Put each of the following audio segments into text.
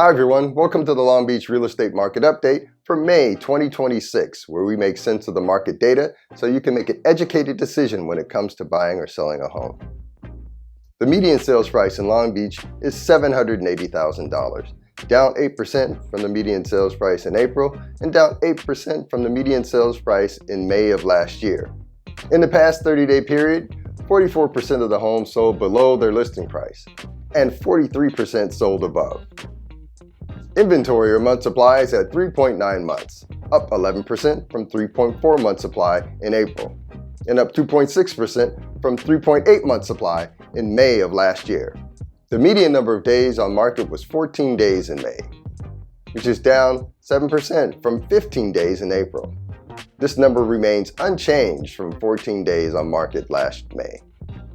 Hi everyone, welcome to the Long Beach Real Estate Market Update for May 2026, where we make sense of the market data so you can make an educated decision when it comes to buying or selling a home. The median sales price in Long Beach is $780,000, down 8% from the median sales price in April and down 8% from the median sales price in May of last year. In the past 30-day period, 44% of the homes sold below their listing price and 43% sold above. Inventory or month supply is at 3.9 months, up 11% from 3.4 month supply in April, and up 2.6% from 3.8 month supply in May of last year. The median number of days on market was 14 days in May, which is down 7% from 15 days in April. This number remains unchanged from 14 days on market last May.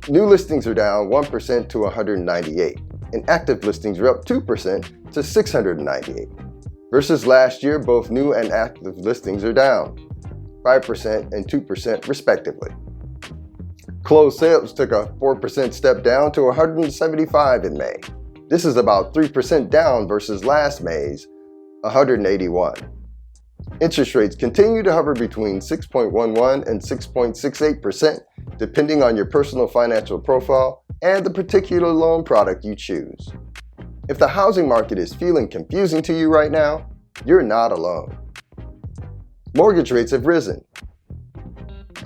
New listings are down 1% to 198, and active listings are up 2% to 698. Versus last year, both new and active listings are down 5% and 2% respectively. Closed sales took a 4% step down to 175 in May. This is about 3% down versus last May's 181. Interest rates continue to hover between 6.11 and 6.68%, depending on your personal financial profile and the particular loan product you choose. If the housing market is feeling confusing to you right now, you're not alone. Mortgage rates have risen.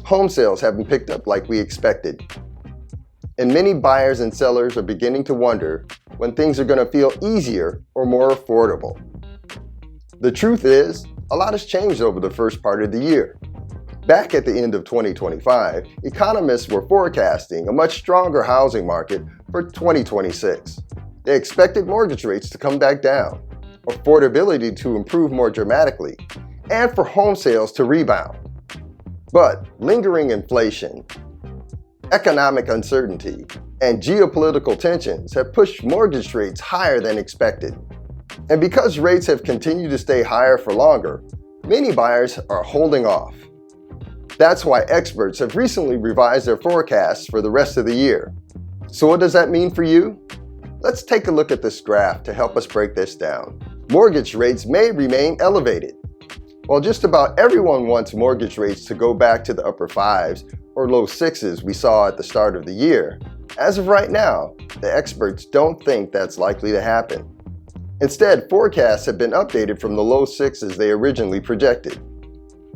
Home sales haven't picked up like we expected. And many buyers and sellers are beginning to wonder when things are going to feel easier or more affordable. The truth is, a lot has changed over the first part of the year. Back at the end of 2025, economists were forecasting a much stronger housing market for 2026. They expected mortgage rates to come back down, affordability to improve more dramatically, and for home sales to rebound. But lingering inflation, economic uncertainty, and geopolitical tensions have pushed mortgage rates higher than expected. And because rates have continued to stay higher for longer, many buyers are holding off. That's why experts have recently revised their forecasts for the rest of the year. So what does that mean for you? Let's take a look at this graph to help us break this down. Mortgage rates may remain elevated. While just about everyone wants mortgage rates to go back to the upper fives or low sixes we saw at the start of the year, as of right now, the experts don't think that's likely to happen. Instead, forecasts have been updated from the low sixes they originally projected.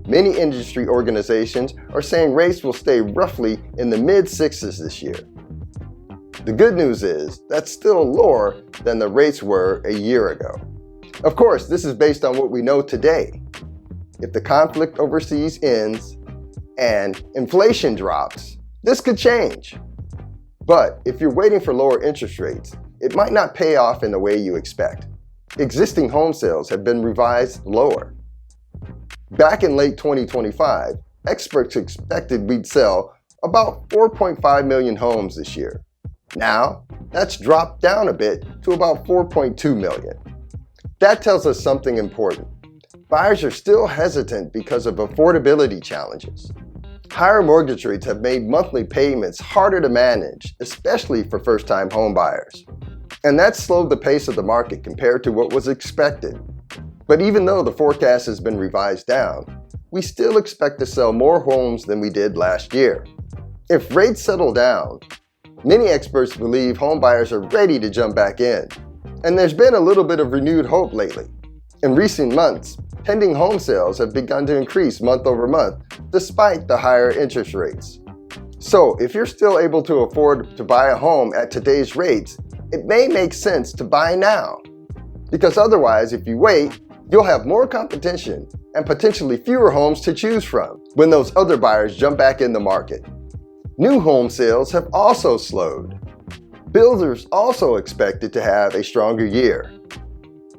Many industry organizations are saying rates will stay roughly in the mid-sixes this year. The good news is that's still lower than the rates were a year ago. Of course, this is based on what we know today. If the conflict overseas ends and inflation drops, this could change. But if you're waiting for lower interest rates, it might not pay off in the way you expect. Existing home sales have been revised lower. Back in late 2025, experts expected we'd sell about 4.5 million homes this year. Now, that's dropped down a bit to about 4.2 million. That tells us something important. Buyers are still hesitant because of affordability challenges. Higher mortgage rates have made monthly payments harder to manage, especially for first-time home buyers. And that's slowed the pace of the market compared to what was expected. But even though the forecast has been revised down, we still expect to sell more homes than we did last year. If rates settle down, many experts believe home buyers are ready to jump back in. And there's been a little bit of renewed hope lately. In recent months, pending home sales have begun to increase month over month despite the higher interest rates. So if you're still able to afford to buy a home at today's rates, it may make sense to buy now. Because otherwise, if you wait, you'll have more competition and potentially fewer homes to choose from when those other buyers jump back in the market. New home sales have also slowed. Builders also expected to have a stronger year.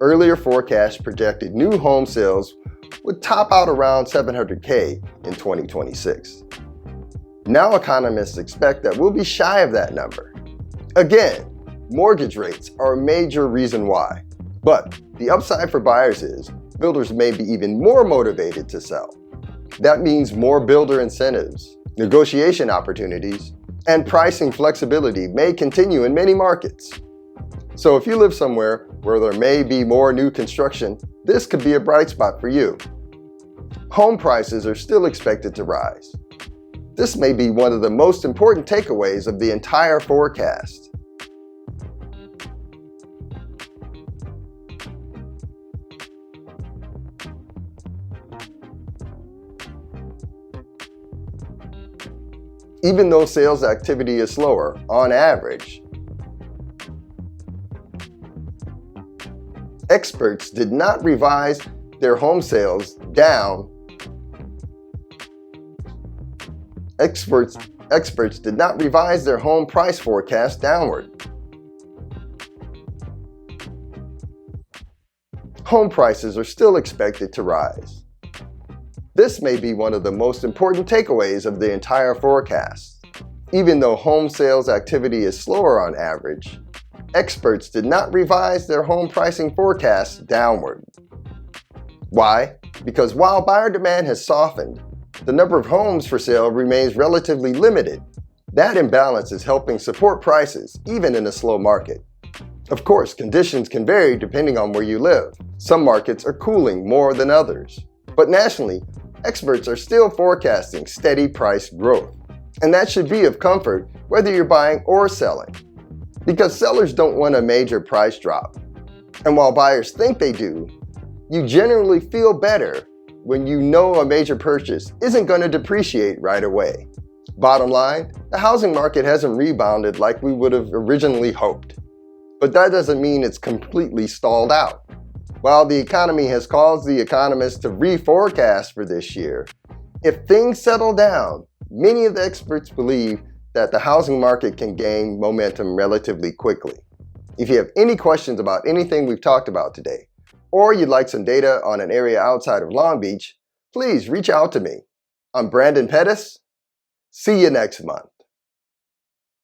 Earlier forecasts projected new home sales would top out around 700K in 2026. Now economists expect that we'll be shy of that number. Again, mortgage rates are a major reason why. But the upside for buyers is builders may be even more motivated to sell. That means more builder incentives, negotiation opportunities, and pricing flexibility may continue in many markets. So if you live somewhere where there may be more new construction, this could be a bright spot for you. Home prices are still expected to rise. This may be one of the most important takeaways of the entire forecast. Even though sales activity is slower, on average, experts did not revise their home sales down. Experts did not revise their home price forecast downward. Home prices are still expected to rise. This may be one of the most important takeaways of the entire forecast. Even though home sales activity is slower on average, experts did not revise their home pricing forecast downward. Why? Because while buyer demand has softened, the number of homes for sale remains relatively limited. That imbalance is helping support prices, even in a slow market. Of course, conditions can vary depending on where you live. Some markets are cooling more than others. But nationally, experts are still forecasting steady price growth. And that should be of comfort whether you're buying or selling. Because sellers don't want a major price drop. And while buyers think they do, you generally feel better when you know a major purchase isn't going to depreciate right away. Bottom line, the housing market hasn't rebounded like we would have originally hoped. But that doesn't mean it's completely stalled out. While the economy has caused the economists to reforecast for this year, if things settle down, many of the experts believe that the housing market can gain momentum relatively quickly. If you have any questions about anything we've talked about today, or you'd like some data on an area outside of Long Beach, please reach out to me. I'm Brandon Pettis. See you next month.